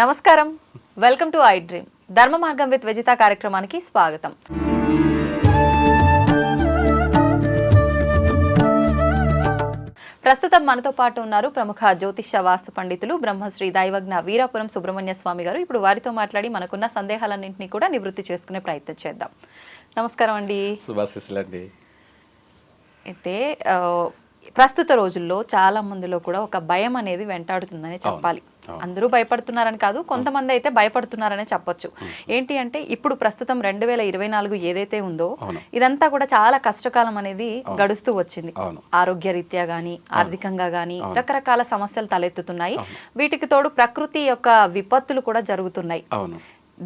నమస్కారం, welcome to I dream ధర్మ మార్గం విత్ విజిత కార్యక్రమానికి స్వాగతం. ప్రస్తుతం మనతో పాటు ఉన్నారు ప్రముఖ జ్యోతిష్య వాస్తు పండితులు బ్రహ్మశ్రీ దైవజ్ఞ వీరాపురం సుబ్రహ్మణ్య స్వామి గారు. ఇప్పుడు వారితో మాట్లాడి మనకున్న సందేహాలన్నింటినీ కూడా నివృత్తి చేసుకునే ప్రయత్నం చేద్దాం. నమస్కారం అండి. శుభాశీస్సులండి. అయితే ప్రస్తుత రోజుల్లో చాలా మందిలో కూడా ఒక భయం అనేది వెంటాడుతుందని చెప్పాలి. అందరూ భయపడుతున్నారని కాదు, కొంతమంది అయితే భయపడుతున్నారనే చెప్పొచ్చు. ఏంటి అంటే ఇప్పుడు ప్రస్తుతం 2024 ఏదైతే ఉందో ఇదంతా కూడా చాలా కష్టకాలం అనేది గడుస్తూ వచ్చింది. ఆరోగ్య రీత్యా గానీ, ఆర్థికంగా గానీ రకరకాల సమస్యలు తలెత్తుతున్నాయి. వీటికి తోడు ప్రకృతి యొక్క విపత్తులు కూడా జరుగుతున్నాయి.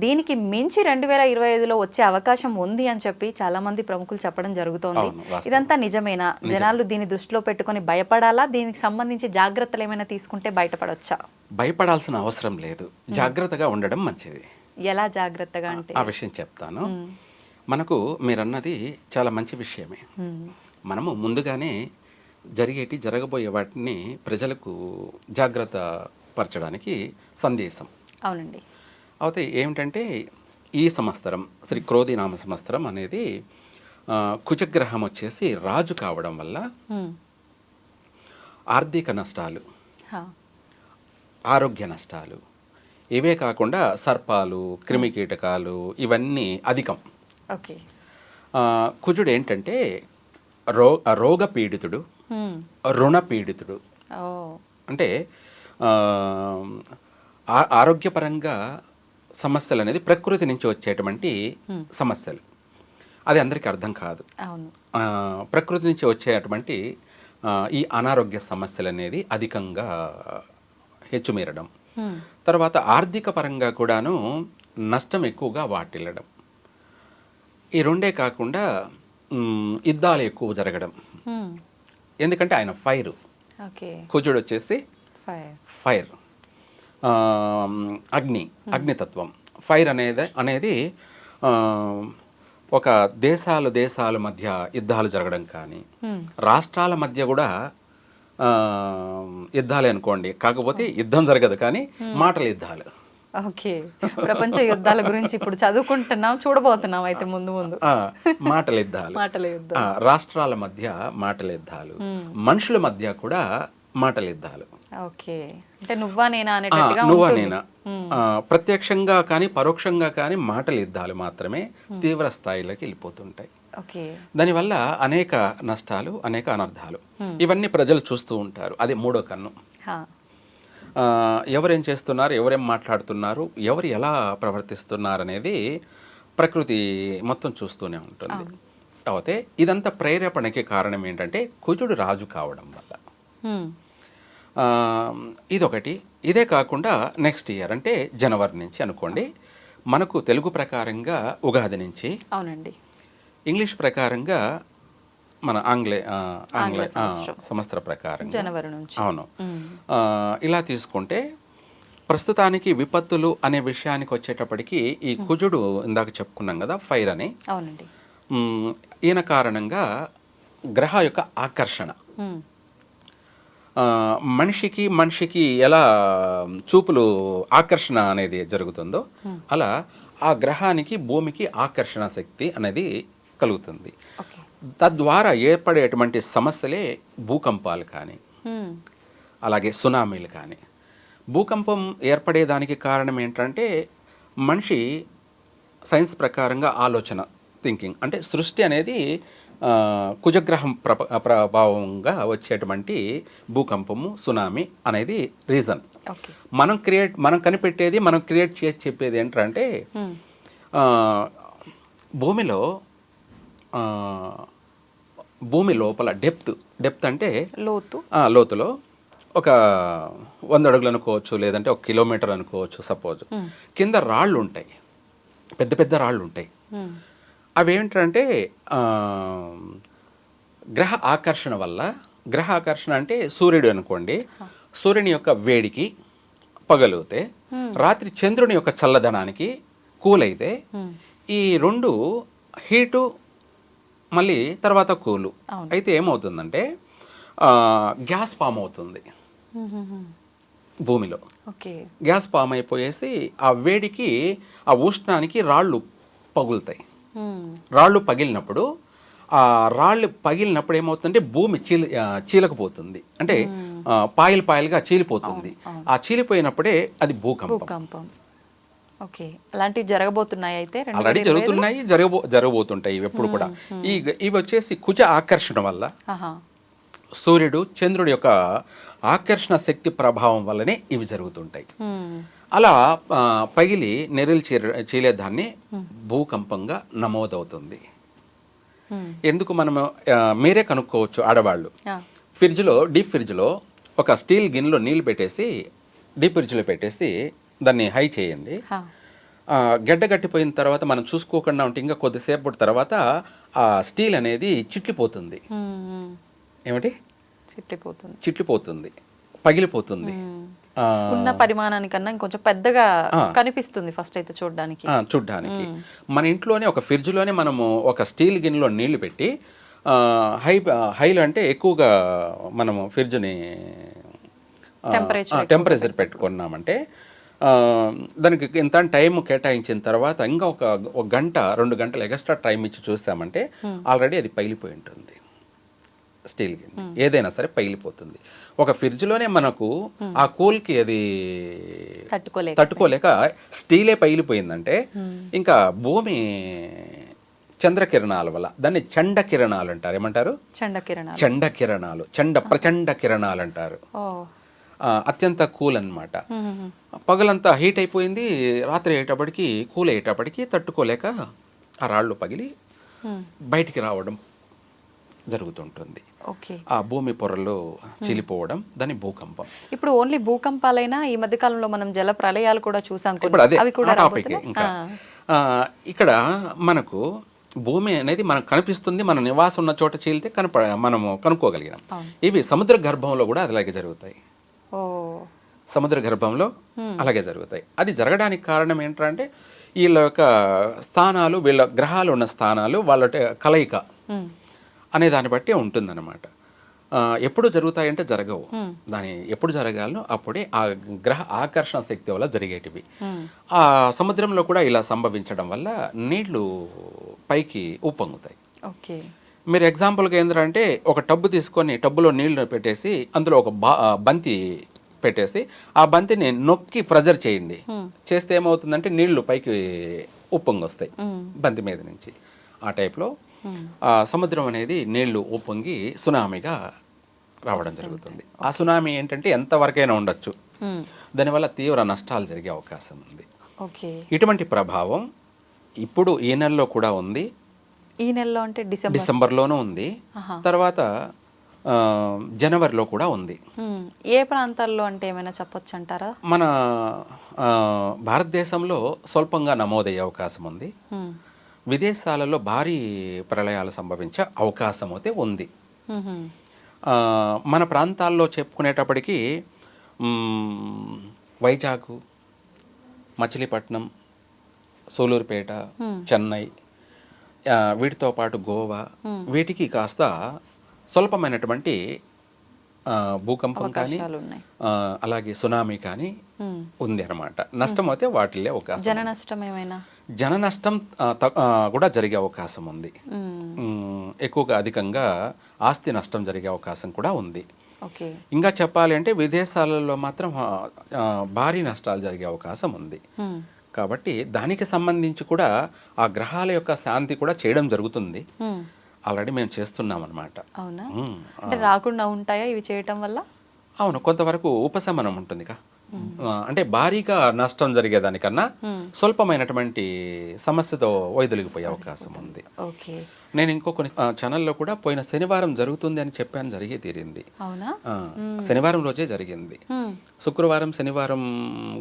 దీనికి మించి 2025లో వచ్చే అవకాశం ఉంది అని చెప్పి చాలా మంది ప్రముఖులు చెప్పడం జరుగుతోంది. ఇదంతా నిజమేనా? జనాలు దీన్ని దృష్టిలో పెట్టుకొని భయపడాలా? దీనికి సంబంధించి జాగ్రత్తలు ఏమైనా తీసుకుంటే బయటపడొచ్చా? భయపడాల్సిన అవసరం లేదు, జాగ్రత్తగా ఉండడం మంచిది. ఎలా జాగ్రత్తగా అంటే ఆ విషయం చెప్తాను. మనకు మీరన్నది చాలా మంచి విషయమే. మనము ముందుగానే జరగబోయే వాటిని ప్రజలకు జాగ్రత్త పరచడానికి సందేశం. అవునండి. అయితే ఏమిటంటే ఈ సంవత్సరం శ్రీ క్రోధినామ సంవత్సరం అనేది కుజగ్రహం వచ్చేసి రాజు కావడం వల్ల ఆర్థిక నష్టాలు, ఆరోగ్య నష్టాలు, ఇవే కాకుండా సర్పాలు, క్రిమికీటకాలు ఇవన్నీ అధికం. కుజుడు ఏంటంటే రోగ పీడితుడు, రుణ పీడితుడు. అంటే ఆరోగ్యపరంగా సమస్యలు అనేది ప్రకృతి నుంచి వచ్చేటువంటి సమస్యలు. అది అందరికీ అర్థం కాదు. ప్రకృతి నుంచి వచ్చేటువంటి ఈ అనారోగ్య సమస్యలు అనేది అధికంగా హెచ్చుమీరడం, తర్వాత ఆర్థిక పరంగా కూడాను నష్టం ఎక్కువగా వాటిల్లడం, ఈ రెండే కాకుండా యుద్ధాలు ఎక్కువ జరగడం. ఎందుకంటే ఆయన ఫైర్, కుజుడు వచ్చేసి ఫైర్, అగ్నితత్వం. ఫైర్ అనేది ఒక దేశాల మధ్య యుద్ధాలు జరగడం కానీ, రాష్ట్రాల మధ్య కూడా యుద్ధాలే అనుకోండి. కాకపోతే యుద్ధం జరగదు కానీ మాటల యుద్ధాలు. ఓకే, ప్రపంచ యుద్ధాల గురించి ఇప్పుడు చదువుకుంటున్నాం, చూడబోతున్నాం. అయితే ముందు మాటల యుద్ధాలు, రాష్ట్రాల మధ్య మాటల యుద్ధాలు, మనుషుల మధ్య కూడా మాటల యుద్ధాలు. ఓకే, అంటే నువ్వా నేనా ప్రత్యక్షంగా కానీ పరోక్షంగా కానీ మాటల యుద్ధాలు మాత్రమే తీవ్ర స్థాయిలోకి వెళ్ళిపోతుంటాయి. దానివల్ల అనేక నష్టాలు, అనేక అనర్థాలు ఇవన్నీ ప్రజలు చూస్తూ ఉంటారు. అది మూడో కన్ను. ఎవరేం చేస్తున్నారు, ఎవరేం మాట్లాడుతున్నారు, ఎవరు ఎలా ప్రవర్తిస్తున్నారు అనేది ప్రకృతి మొత్తం చూస్తూనే ఉంటుంది. అయితే ఇదంతా ప్రేరేపణకి కారణం ఏంటంటే కుజుడు రాజు కావడం వల్ల. ఇదొకటి. ఇదే కాకుండా నెక్స్ట్ ఇయర్ అంటే జనవరి నుంచి అనుకోండి, మనకు తెలుగు ప్రకారంగా ఉగాది నుంచి, అవునండి, ఇంగ్లీష్ ప్రకారంగా మన ఆంగ్ల సంవత్సర ప్రకారం జనవరి నుంచి. అవును. ఇలా తీసుకుంటే ప్రస్తుతానికి విపత్తులు అనే విషయానికి వచ్చేటప్పటికి ఈ కుజుడు ఇందాక చెప్పుకున్నాం కదా, ఫైర్ అని. అవునండి. ఈయన కారణంగా గ్రహ యొక్క ఆకర్షణ, మనిషికి ఎలా చూపులు ఆకర్షణ అనేది జరుగుతుందో అలా ఆ గ్రహానికి భూమికి ఆకర్షణ శక్తి అనేది కలుగుతుంది. తద్వారా ఏర్పడేటువంటి సమస్యలే భూకంపాలు కానీ, అలాగే సునామీలు కానీ. భూకంపం ఏర్పడేదానికి కారణం ఏంటంటే మనిషి సైన్స్ ప్రకారంగా ఆలోచన, థింకింగ్. అంటే సృష్టి అనేది కుజగ్రహం ప్రభావంగా వచ్చేటువంటి భూకంపము, సునామీ అనేది రీజన్. మనం కనిపెట్టేది, మనం క్రియేట్ చేసి చెప్పేది ఏంటంటే భూమి లోపల డెప్త్ అంటే లోతులో ఒక 100 అడుగులు అనుకోవచ్చు, లేదంటే 1 కిలోమీటర్ అనుకోవచ్చు. సపోజ్ కింద రాళ్ళు ఉంటాయి, పెద్ద పెద్ద రాళ్ళు ఉంటాయి. అవేంటంటే గ్రహ ఆకర్షణ వల్ల, గ్రహ ఆకర్షణ అంటే సూర్యుడు అనుకోండి, సూర్యుని యొక్క వేడికి పగలితే, రాత్రి చంద్రుని యొక్క చల్లదనానికి కూల్ అయితే, ఈ రెండు హీటు మళ్ళీ తర్వాత కూలు అయితే ఏమవుతుందంటే గ్యాస్ ఫామ్ అవుతుంది. భూమిలో. ఓకే. గ్యాస్ ఫామ్ అయిపోయేసి ఆ వేడికి ఆ ఉష్ణానికి రాళ్ళు పగులుతాయి. రాళ్ళు పగిలినప్పుడు ఆ రాళ్ళు పగిలినప్పుడు ఏమవుతుందంటే భూమి చీలకపోతుంది, అంటే పాయలు పాయలుగా చీలిపోతుంది. ఆ చీలిపోయినప్పుడే అది భూకంపం. ఓకే. అలాంటివి జరగబోతున్నాయి అయితే ఆల్రెడీ జరుగుతున్నాయి, జరగబోతుంటాయి ఇవి ఎప్పుడు కూడా. ఇవి వచ్చేసి కుజ ఆకర్షణ వల్ల, సూర్యుడు చంద్రుడి యొక్క ఆకర్షణ శక్తి ప్రభావం వల్లనే ఇవి జరుగుతుంటాయి. అలా పగిలి నెరలు చీలేదాన్ని భూకంపంగా నమోదవుతుంది. ఎందుకు మనము మీరే కనుక్కోవచ్చు ఆడవాళ్ళు. డీప్ ఫ్రిడ్జ్లో ఒక స్టీల్ గిన్నెలో నీళ్లు పెట్టేసి డీప్ ఫ్రిడ్జ్లో పెట్టేసి దాన్ని హై చేయండి. గడ్డ కట్టిపోయిన తర్వాత మనం చూసుకోకుండా ఉంటే ఇంకా కొద్దిసేపటి తర్వాత ఆ స్టీల్ అనేది చిట్లిపోతుంది. ఏమిటి చిట్లిపోతుంది, పగిలిపోతుంది. ఉన్న పరిమాణానికన్నా ఇంకొంచెం పెద్దగా కనిపిస్తుంది ఫస్ట్ అయితే చూడడానికి. మన ఇంట్లోనే ఒక ఫ్రిడ్జ్లోనే మనము ఒక స్టీల్ గిన్నెలో నీళ్లు పెట్టి హైలో అంటే ఎక్కువగా మనము ఫ్రిడ్జ్ని టెంపరేచర్ పెట్టుకున్నామంటే దానికి ఇంత టైం కేటాయించిన తర్వాత ఇంకా ఒక గంట 2 గంటలు ఎక్స్ట్రా టైం ఇచ్చి చూసామంటే ఆల్రెడీ అది పగిలిపోయి ఉంటుంది. స్టీల్ గిన్నె ఏదైనా సరే పగిలిపోతుంది. ఒక ఫ్రిడ్జ్లోనే మనకు ఆ కూల్కి అది తట్టుకోలేక స్టీలే పగిలిపోయిందంటే ఇంకా భూమి చంద్రకిరణాల వల్ల, దాన్ని చండ కిరణాలు అంటారు. ఏమంటారు? ప్రచండ కిరణాలు అంటారు. అత్యంత కూల్ అన్నమాట. పగలంతా హీట్ అయిపోయింది, రాత్రి అయ్యేటప్పటికి కూల్ అయ్యేటప్పటికి తట్టుకోలేక ఆ రాళ్ళు పగిలి బయటికి రావడం జరుగుతుంటుంది. ఆ భూమి పొరలు చీలిపోవడం, దాని భూకంపం. ఇప్పుడు ఓన్లీ భూకంపాలైనా ఈ మధ్య కాలంలో మనం జల ప్రళయాలు కూడా చూసాం. ఇక్కడ మనకు భూమి అనేది మనకు కనిపిస్తుంది, మన నివాసం ఉన్న చోట చీలితే మనము కనుక్కోగలిగినాం. ఇవి సముద్ర గర్భంలో కూడా అలాగే జరుగుతాయి. సముద్ర గర్భంలో అలాగే జరుగుతాయి. అది జరగడానికి కారణం ఏంటంటే వీళ్ళ యొక్క స్థానాలు, వీళ్ళ గ్రహాలు ఉన్న స్థానాలు, వాళ్ళ కలయిక అనే దాన్ని బట్టి ఉంటుందన్నమాట. ఎప్పుడు జరుగుతాయంటే జరగవు. దాని ఎప్పుడు జరగాలనో అప్పుడే ఆ గ్రహ ఆకర్షణ శక్తి వల్ల జరిగేటివి. ఆ సముద్రంలో కూడా ఇలా సంభవించడం వల్ల నీళ్లు పైకి ఉప్పొంగుతాయి. మీరు ఎగ్జాంపుల్గా ఏంటంటే ఒక టబ్బు తీసుకొని టబ్బులో నీళ్లు పెట్టేసి అందులో ఒక బంతి పెట్టేసి ఆ బంతిని నొక్కి ప్రెజర్ చేయండి. చేస్తే ఏమవుతుందంటే నీళ్లు పైకి ఉప్పొంగొస్తాయి బంతి మీద నుంచి. ఆ టైప్లో సముద్రం అనేది నీళ్లు ఉప్పొంగి సునామీగా రావడం జరుగుతుంది. ఆ సునామీ ఏంటంటే ఎంతవరకైనా ఉండొచ్చు. దానివల్ల తీవ్ర నష్టాలు జరిగే అవకాశం ఉంది. ఇటువంటి ప్రభావం ఇప్పుడు ఈ నెలలో కూడా ఉంది. ఈ నెలలో అంటే డిసెంబర్లోనూ ఉంది, తర్వాత జనవరిలో కూడా ఉంది. ఏ ప్రాంతాల్లో అంటే ఏమైనా చెప్పొచ్చు అంటారా? మన భారతదేశంలో స్వల్పంగా నమోదయ్యే అవకాశం ఉంది. విదేశాలలో భారీ ప్రళయాలు సంభవించే అవకాశం అయితే ఉంది. మన ప్రాంతాల్లో చెప్పుకునేటప్పటికీ వైజాగ్, మచిలీపట్నం, సూలూరుపేట, చెన్నై, వీటితో పాటు గోవా, వీటికి కాస్త స్వల్పమైనటువంటి భూకంపం కానీ అలాగే సునామీ కానీ ఉంది అన్నమాట. నష్టం అయితే వాటిల్లే అవకాశం. జన నష్టం కూడా జరిగే అవకాశం ఉంది. ఎక్కువగా అధికంగా ఆస్తి నష్టం జరిగే అవకాశం కూడా ఉంది. ఇంకా చెప్పాలి అంటే విదేశాలలో మాత్రం భారీ నష్టాలు జరిగే అవకాశం ఉంది. కాబట్టి దానికి సంబంధించి కూడా ఆ గ్రహాల యొక్క శాంతి కూడా చేయడం జరుగుతుంది. ఆల్రెడీ మేము చేస్తున్నాం అన్నమాట. అవునా? అంటే రాకుండా ఉంటాయా ఇవి చేయటం వల్ల? అవును, కొంతవరకు ఉపశమనం ఉంటుంది. అంటే భారీగా నష్టం జరిగేదానికన్నా స్వల్పమైనటువంటి సమస్యతో వైదొలిగిపోయే అవకాశం ఉంది. నేను ఇంకో కొన్ని ఛానల్లో కూడా పోయిన శనివారం జరుగుతుంది అని చెప్పాను, జరిగి తీరింది. శనివారం రోజే జరిగింది. శుక్రవారం, శనివారం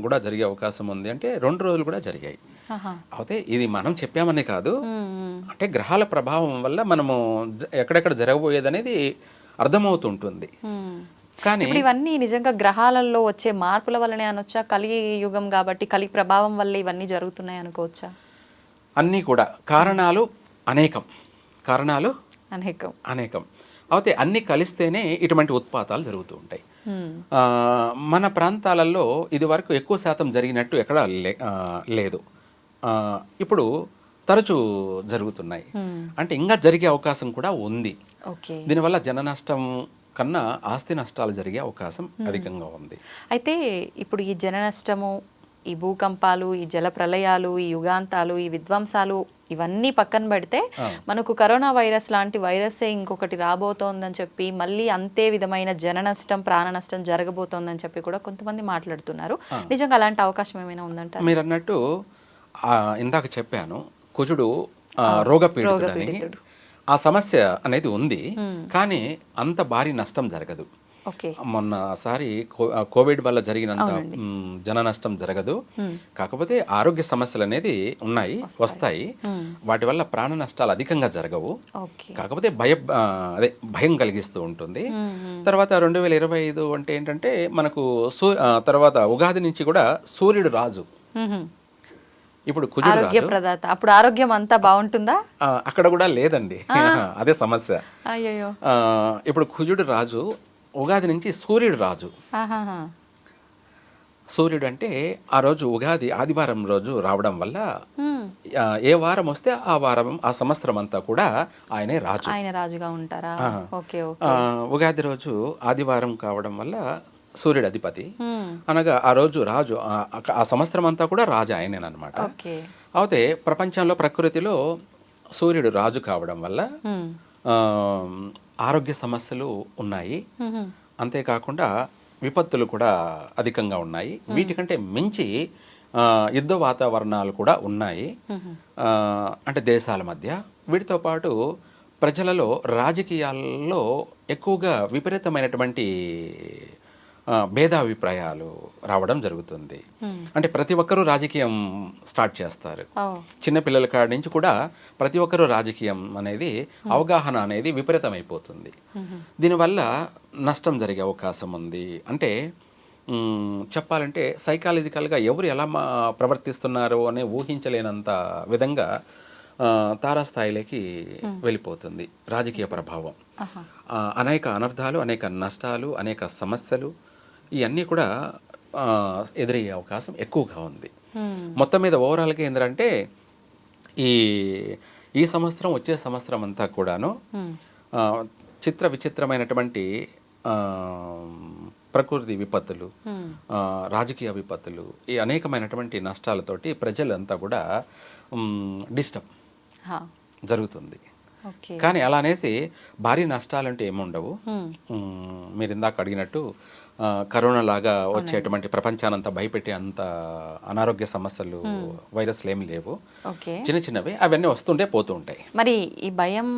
కూడా జరిగే అవకాశం ఉంది. అంటే 2 రోజులు కూడా జరిగాయి. అయితే ఇది మనం చెప్పామనే కాదు, అంటే గ్రహాల ప్రభావం వల్ల మనము ఎక్కడెక్కడ జరగబోయేది అనేది అర్థమవుతుంటుంది. కానీ ఇవన్నీ నిజంగా గ్రహాలలో వచ్చే మార్పుల వల్లనే అనొచ్చా? కలి యుగం కాబట్టి కలి ప్రభావం వల్ల ఇవన్నీ జరుగుతున్నాయి అనుకోవచ్చా? అన్నీ కూడా కారణాలు అనేకం. అయితే అన్నీ కలిస్తేనే ఇటువంటి ఉత్పాతాలు జరుగుతూ ఉంటాయి. మన ప్రాంతాలలో ఇది వరకు ఎక్కువ శాతం జరిగినట్టు ఎక్కడా లేదు. ఇప్పుడు తరచూ జరుగుతున్నాయి. అంటే ఇంకా జరిగే అవకాశం కూడా ఉంది. దీనివల్ల జన నష్టం కన్నా ఆస్తి నష్టాలు జరిగే అవకాశం అధికంగా ఉంది. అయితే ఇప్పుడు ఈ జన నష్టము, ఈ భూకంపాలు, ఈ జల ప్రళయాలు, ఈ యుగాంతాలు, ఈ విధ్వంసాలు ఇవన్నీ పక్కన పెడితే మనకు కరోనా వైరస్ లాంటి వైరసే ఇంకొకటి రాబోతోందని చెప్పి మళ్ళీ అంతే విధమైన జన నష్టం, ప్రాణ నష్టం జరగబోతోందని చెప్పి కూడా కొంతమంది మాట్లాడుతున్నారు. నిజంగా అలాంటి అవకాశం ఏమైనా ఉందంటారా? మీరు అన్నట్టు ఇందాక చెప్పాను, కుజుడు రోగపీడితుడని. ఆ సమస్య అనేది ఉంది, కానీ అంత భారీ నష్టం జరగదు. మొన్నసారి కోవిడ్ వల్ల జరిగినంత జన నష్టం జరగదు. కాకపోతే ఆరోగ్య సమస్యలు అనేది ఉన్నాయి, వస్తాయి. వాటి వల్ల ప్రాణ నష్టాలు అధికంగా జరగవు. కాకపోతే భయం కలిగిస్తూ ఉంటుంది. తర్వాత 2025 అంటే ఏంటంటే మనకు తర్వాత ఉగాది నుంచి కూడా సూర్యుడు రాజు. ఇప్పుడు కుజుడు రాజు. అప్పుడు ఆరోగ్యం అంతా బాగుంటుందా? అక్కడ కూడా లేదండి, అదే సమస్య. ఇప్పుడు కుజుడు రాజు, ఉగాది నుంచి సూర్యుడు రాజు. సూర్యుడు అంటే ఆ రోజు ఉగాది ఆదివారం రోజు రావడం వల్ల ఏ వారం వస్తే ఆ వారం, ఆ సంవత్సరం అంతా కూడా ఆయనే రాజు. ఆయన రాజుగా ఉంటారా? ఉగాది రోజు ఆదివారం కావడం వల్ల సూర్యుడు అధిపతి, అనగా ఆ రోజు రాజు, ఆ సంవత్సరం అంతా కూడా రాజు ఆయనేనమాట. అయితే ప్రపంచంలో, ప్రకృతిలో సూర్యుడు రాజు కావడం వల్ల ఆరోగ్య సమస్యలు ఉన్నాయి. అంతేకాకుండా విపత్తులు కూడా అధికంగా ఉన్నాయి. వీటికంటే మించి యుద్ధ వాతావరణాలు కూడా ఉన్నాయి, అంటే దేశాల మధ్య. వీటితో పాటు ప్రజలలో, రాజకీయాల్లో ఎక్కువగా విపరీతమైనటువంటి భేదాభిప్రాయాలు రావడం జరుగుతుంది. అంటే ప్రతి ఒక్కరూ రాజకీయం స్టార్ట్ చేస్తారు. చిన్నపిల్లల కాడి నుంచి కూడా ప్రతి ఒక్కరూ రాజకీయం అనేది, అవగాహన అనేది విపరీతమైపోతుంది. దీనివల్ల నష్టం జరిగే అవకాశం ఉంది. అంటే చెప్పాలంటే సైకాలజికల్గా ఎవరు ఎలా ప్రవర్తిస్తున్నారో అని ఊహించలేనంత విధంగా తారాస్థాయిలోకి వెళ్ళిపోతుంది రాజకీయ ప్రభావం. అనేక అనర్థాలు, అనేక నష్టాలు, అనేక సమస్యలు ఇవన్నీ కూడా ఎదురయ్యే అవకాశం ఎక్కువగా ఉంది. మొత్తం మీద ఓవరాల్గా ఏంటంటే ఈ సంవత్సరం, వచ్చే సంవత్సరం అంతా కూడాను విచిత్రమైనటువంటి ప్రకృతి విపత్తులు, రాజకీయ విపత్తులు, ఈ అనేకమైనటువంటి నష్టాలతోటి ప్రజలంతా కూడా డిస్టర్బ్ జరుగుతుంది. కానీ అలా అనేసి భారీ నష్టాలంటే ఏముండవు. మీరు ఇందాక అడిగినట్టు కరోనా లాగా వచ్చేటువంటి ప్రపంచానంతా భయపెట్టే అంత అనారోగ్య సమస్యలు, వైరస్లు ఏమి లేవు. చిన్న చిన్నవి అవన్నీ వస్తుంటే పోతూ ఉంటాయి. మరి ఈ భయం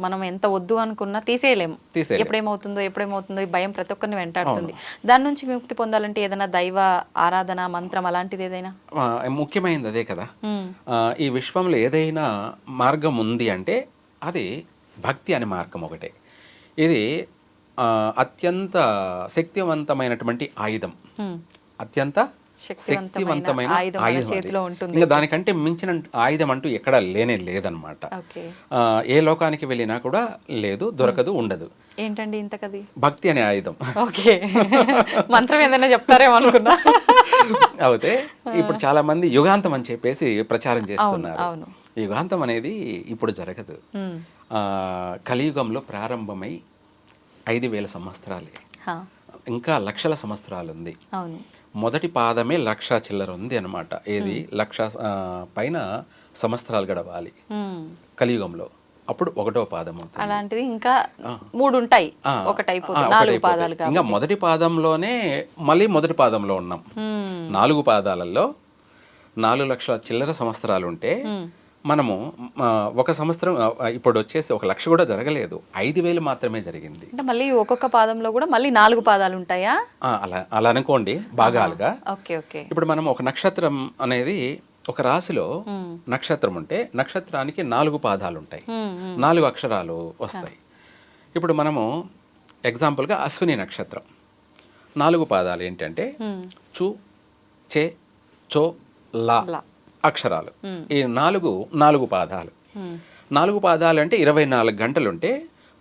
మనం ఎంత వద్దు అనుకున్నా తీసేయలేము. ఎప్పుడేమవుతుందో ఈ భయం ప్రతి ఒక్కరిని వెంటాడుతుంది. దాని నుంచి విముక్తి పొందాలంటే ఏదైనా దైవ ఆరాధన, మంత్రం అలాంటిది ఏదైనా? ముఖ్యమైనది అదే కదా. ఈ విశ్వంలో ఏదైనా మార్గం ఉంది అంటే అది భక్తి అనే మార్గం ఒకటే. ఇది అత్యంత శక్తివంతమైనటువంటి ఆయుధం, అత్యంత శక్తివంతమైన ఆయుధం. ఇంకా దానికంటే మించిన ఆయుధం అంటూ ఎక్కడా లేదనమాట. ఏ లోకానికి వెళ్ళినా కూడా లేదు, దొరకదు, ఉండదు. ఏంటండి ఇంతకది? భక్తి అనే ఆయుధం. ఓకే, మంత్రం ఏదైనా చెప్తారేమో అనుకున్నా. అయితే ఇప్పుడు చాలా మంది యుగాంతం అని చెప్పేసి ప్రచారం చేస్తున్నారు. యుగాంతం అనేది ఇప్పుడు జరగదు. కలియుగంలో ప్రారంభమై 5,000 సంవత్సరాలే, ఇంకా లక్షల సంవత్సరాలు ఉంది. మొదటి పాదమే 1,00,000 చిల్లర ఉంది అనమాట. ఏది 1,00,000 పైన సంవత్సరాలు గడవాలి కలియుగంలో, అప్పుడు 1వ పాదం అవుతుంది. అలాంటిది ఇంకా 3 ఉంటాయి, ఒకటైపోతుంది 4 పాదాలు. ఇంకా మొదటి పాదంలోనే మళ్ళీ మొదటి పాదంలో ఉన్నాం. 4 పాదాలలో 4,00,000 చిల్లర సంవత్సరాలు ఉంటే మనము ఒక సంవత్సరం ఇప్పుడు వచ్చేసి 1,00,000 కూడా జరగలేదు, 5,000 మాత్రమే జరిగింది. అంటే మళ్ళీ ఒక్కొక్క పాదంలో కూడా మళ్ళీ 4 పాదాలు ఉంటాయా? అలా అనుకోండి భాగాలుగా. ఇప్పుడు మనం ఒక నక్షత్రం అనేది, ఒక రాశిలో నక్షత్రం ఉంటే నక్షత్రానికి 4 పాదాలు ఉంటాయి, 4 అక్షరాలు వస్తాయి. ఇప్పుడు మనము ఎగ్జాంపుల్గా అశ్విని నక్షత్రం 4 పాదాలు ఏంటంటే చు, చే, చో, లా అక్షరాలు. ఈ 4 పాదాలు. 4 పాదాలు అంటే 24 గంటలు ఉంటే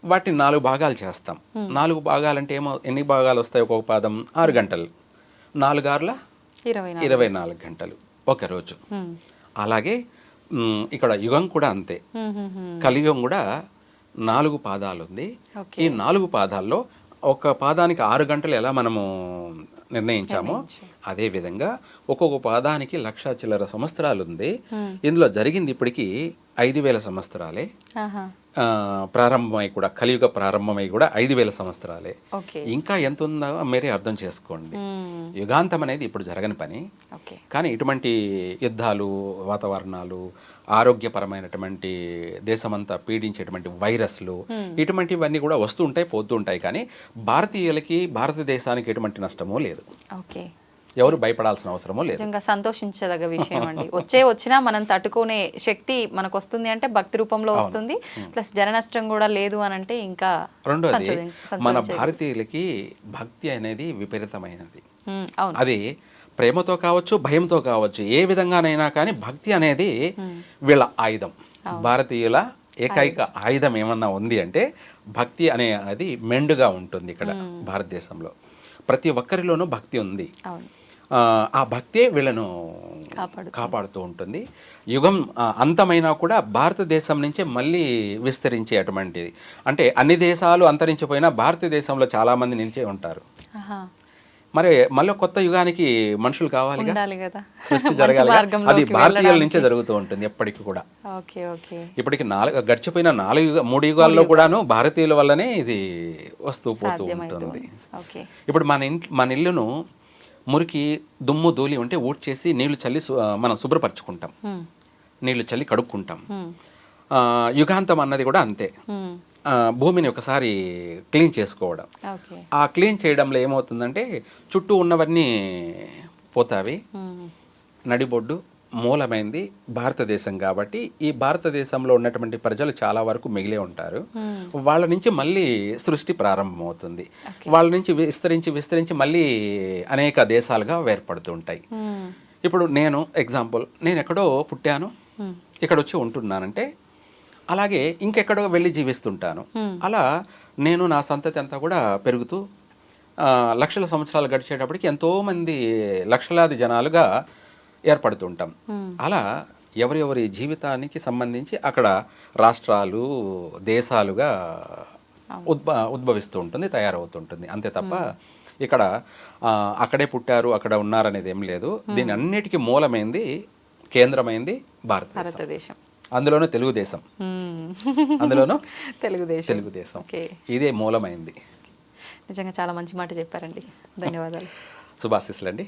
వాటిని 4 భాగాలు చేస్తాం. 4 భాగాలంటే ఎన్ని భాగాలు వస్తాయి? ఒక్కొక్క పాదం 6 గంటలు, 4 ఆర్ల 24 గంటలు ఒక రోజు. అలాగే ఇక్కడ యుగం కూడా అంతే. కలియుగం కూడా 4 పాదాలు ఉంది. ఈ 4 పాదాల్లో ఒక పాదానికి 6 గంటలు ఎలా మనము నిర్ణయించామో అదే విధంగా ఒక్కొక్క పాదానికి 1,00,000 చిల్లర సంవత్సరాలు ఉంది. ఇందులో జరిగింది ఇప్పటికీ 5,000 సంవత్సరాలే. ప్రారంభమై కూడా కలియుగ ప్రారంభమై కూడా 5,000 సంవత్సరాలే. ఇంకా ఎంత ఉందో మీరే అర్థం చేసుకోండి. యుగాంతం అనేది ఇప్పుడు జరగని పని. కానీ ఇటువంటి యుద్ధాలు, వాతావరణాలు, ఆరోగ్యపరమైనటువంటి దేశమంతా పీడించేటువంటి వైరస్లు, ఇటువంటివన్నీ కూడా వస్తూ ఉంటాయి, పోతూ ఉంటాయి. కానీ భారతీయులకి, భారతదేశానికి ఎటువంటి నష్టమూ లేదు. ఎవరు భయపడాల్సిన అవసరమూ లేదు. నిజంగా సంతోషించదగ్గ విషయం అండి. వచ్చినా మనం తట్టుకునే శక్తి మనకు వస్తుంది అంటే భక్తి రూపంలో వస్తుంది. ప్లస్ జన నష్టం కూడా లేదు అని అంటే ఇంకా. రెండోది, మన భారతీయులకి భక్తి అనేది విపరీతమైనది. అది ప్రేమతో కావచ్చు, భయంతో కావచ్చు, ఏ విధంగానైనా కానీ భక్తి అనేది వీళ్ళ ఆయుధం. భారతీయుల ఏకైక ఆయుధం ఏమన్నా ఉంది అంటే భక్తి అనే అది మెండుగా ఉంటుంది ఇక్కడ భారతదేశంలో. ప్రతి ఒక్కరిలోనూ భక్తి ఉంది. ఆ భక్తే వీళ్ళను కాపాడుతూ ఉంటుంది. యుగం అంతమైనా కూడా భారతదేశం నుంచే మళ్ళీ విస్తరించే అటువంటిది. అంటే అన్ని దేశాలు అంతరించిపోయినా భారతదేశంలో చాలామంది నిలిచే ఉంటారు. మరి మళ్ళీ కొత్త యుగానికి మనుషులు కావాలి కదా, సృష్టి జరగాలి. అది భారతీయుల నుంచే జరుగుతూ ఉంటుంది ఎప్పటికీ కూడా. ఇప్పటికి గడిచిపోయిన 3 యుగాల్లో కూడాను భారతీయుల వల్లనే ఇది వస్తూ పోతూ ఉంటుంది. ఇప్పుడు మన ఇల్లును మురికి, దుమ్ము, ధూళి ఉంటే ఊడ్చేసి నీళ్లు చల్లి మనం శుభ్రపరచుకుంటాం, నీళ్లు చల్లి కడుక్కుంటాం. యుగాంతం అన్నది కూడా అంతే. భూమిని ఒకసారి క్లీన్ చేసుకోవడం. ఆ క్లీన్ చేయడంలో ఏమవుతుందంటే చుట్టూ ఉన్నవన్నీ పోతావి. నడిబొడ్డు మూలమైంది భారతదేశం కాబట్టి ఈ భారతదేశంలో ఉన్నటువంటి ప్రజలు చాలా వరకు మిగిలే ఉంటారు. వాళ్ళ నుంచి మళ్ళీ సృష్టి ప్రారంభమవుతుంది. వాళ్ళ నుంచి విస్తరించి మళ్ళీ అనేక దేశాలుగా ఏర్పడుతూ ఉంటాయి. ఇప్పుడు నేను ఎగ్జాంపుల్, నేను ఎక్కడో పుట్టాను, ఇక్కడ వచ్చి ఉంటున్నానంటే అలాగే ఇంకెక్కడో వెళ్ళి జీవిస్తుంటాను. అలా నేను నా సంతతి అంతా కూడా పెరుగుతూ లక్షల సంవత్సరాలు గడిచేటప్పటికి ఎంతోమంది లక్షలాది జనాలుగా ఏర్పడుతుంటాం. అలా ఎవరెవరి జీవితానికి సంబంధించి అక్కడ రాష్ట్రాలు, దేశాలుగా ఉద్భవిస్తూ ఉంటుంది, తయారవుతుంటుంది. అంతే తప్ప ఇక్కడ అక్కడే పుట్టారు, అక్కడ ఉన్నారనేది ఏం లేదు. దీని అన్నిటికీ మూలమైంది, కేంద్రమైంది భారతదేశం. అందులోనూ తెలుగుదేశం. తెలుగుదేశం ఇదే మూలమైంది. నిజంగా చాలా మంచి మాట చెప్పారండి. ధన్యవాదాలు. శుభాశీస్సులండి.